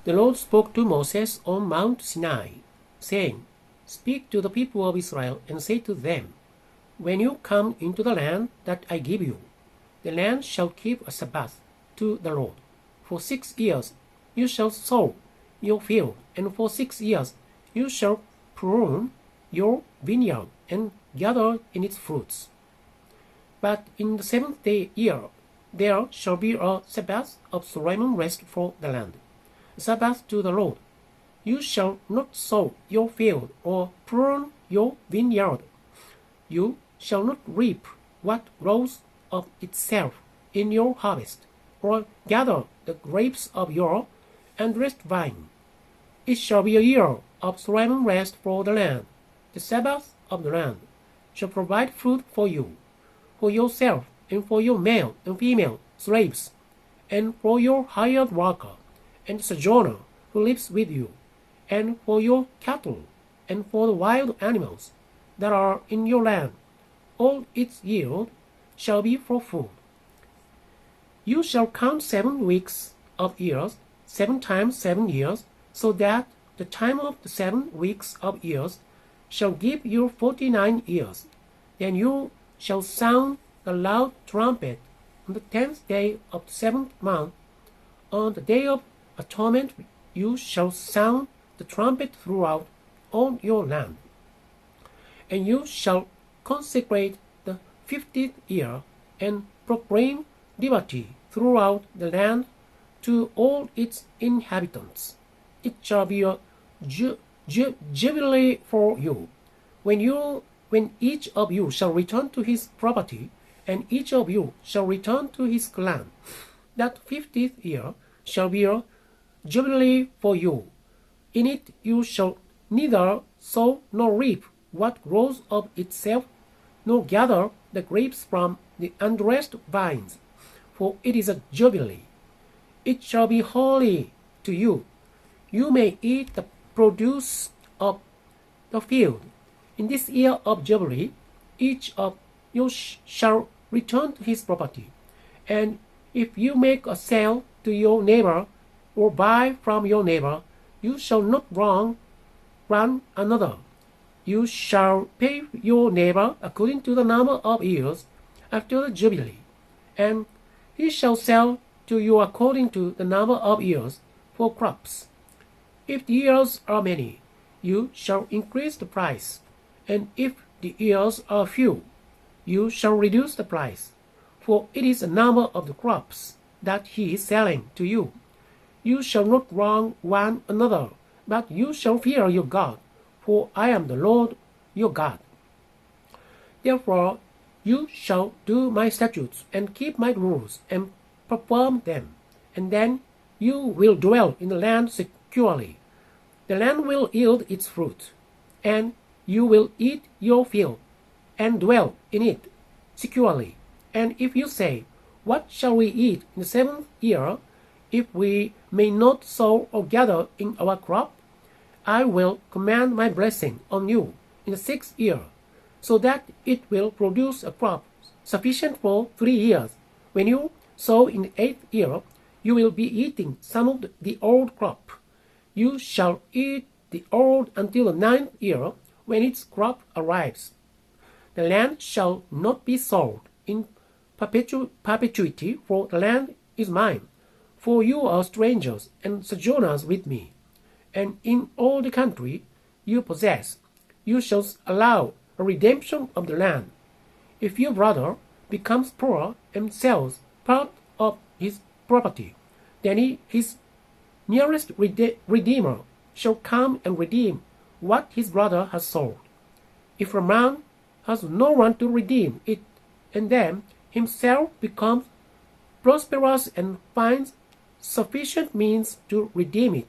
The Lord spoke to Moses on Mount Sinai, saying, Speak to the people of Israel and say to them, When you come into the land that I give you, the land shall keep a Sabbath to the Lord. For 6 years you shall sow your field, and for 6 years you shall prune your vineyard and gather in its fruits. But in the 7th year there shall be a Sabbath of solemn rest for the land, a Sabbath to the Lord. You shall not sow your field or prune your vineyard. You shall not reap what grows of itself in your harvest, or gather the grapes of your unrest vine. It shall be a year of solemn rest for the land. The Sabbath of the land shall provide food for you, for yourself, and for your male and female slaves, and for your hired worker and sojourner who lives with you, and for your cattle, and for the wild animals that are in your land. All its yield shall be for food. You shall count 7 weeks of years, 7 times 7 years, so that the time of the 7 weeks of years shall give you 49 years. Then you shall sound the loud trumpet on the 10th day of the 7th month. On the day of atonement you shall sound the trumpet throughout all your land. And you shall consecrate the 50th year and proclaim liberty throughout the land to all its inhabitants. It shall be a jubilee for you, when each of you shall return to his property, and each of you shall return to his clan. That 50th year shall be a jubilee for you. In it you shall neither sow nor reap what grows of itself, nor gather the grapes from the undressed vines, for it is a jubilee. It shall be holy to you. You may eat the produce of the field. In this year of jubilee, each of you shall return to his property. And if you make a sale to your neighbor, or buy from your neighbor, you shall not wrong one another. You shall pay your neighbor according to the number of years after the jubilee, and he shall sell to you according to the number of years for crops. If the years are many, you shall increase the price, and if the years are few, you shall reduce the price, for it is the number of the crops that he is selling to you. You shall not wrong one another, but you shall fear your God, for I am the Lord your God. Therefore you shall do my statutes and keep my rules and perform them, and then you will dwell in the land securely. The land will yield its fruit, and you will eat your fill and dwell in it securely. And if you say, What shall we eat in the 7th year, if we may not sow or gather in our crop? I will command my blessing on you in the 6th year, so that it will produce a crop sufficient for 3 years. When you sow in the 8th year, you will be eating some of the old crop. You shall eat the old until the 9th year, when its crop arrives. The land shall not be sold in perpetuity, for the land is mine. For you are strangers and sojourners with me, and in all the country you possess, you shall allow a redemption of the land. If your brother becomes poor and sells part of his property, then his nearest redeemer shall come and redeem what his brother has sold. If a man has no one to redeem it, and then himself becomes prosperous and finds sufficient means to redeem it,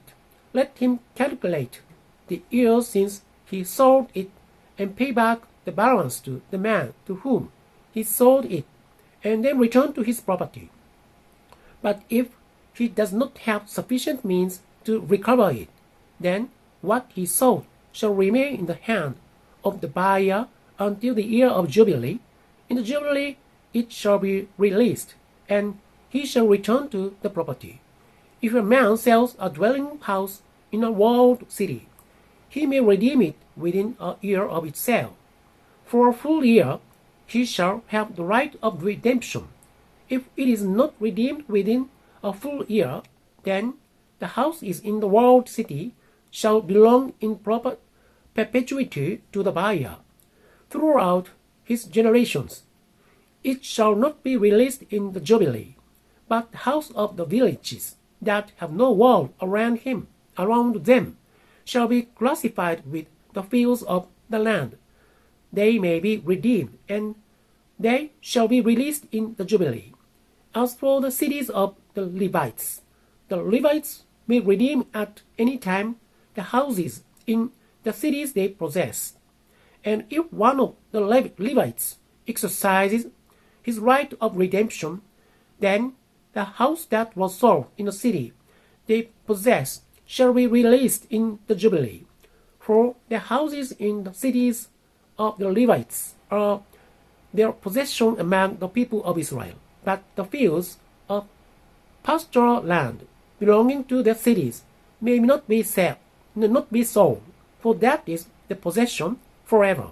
let him calculate the years since he sold it and pay back the balance to the man to whom he sold it, and then return to his property. But if he does not have sufficient means to recover it, then what he sold shall remain in the hand of the buyer until the year of Jubilee. In the Jubilee it shall be released, and he shall return to the property. If a man sells a dwelling house in a walled city, he may redeem it within a year of its sale. For a full year he shall have the right of redemption. If it is not redeemed within a full year, then the house is in the walled city shall belong in proper perpetuity to the buyer throughout his generations. It shall not be released in the Jubilee, but the house of the villages that have no wall around them, shall be classified with the fields of the land. They may be redeemed, and they shall be released in the Jubilee. As for the cities of the Levites may redeem at any time the houses in the cities they possess. And if one of the Levites exercises his right of redemption, then the house that was sold in the city they possess shall be released in the Jubilee. For the houses in the cities of the Levites are their possession among the people of Israel, but the fields of pastoral land belonging to the cities may not be sold, for that is the possession forever.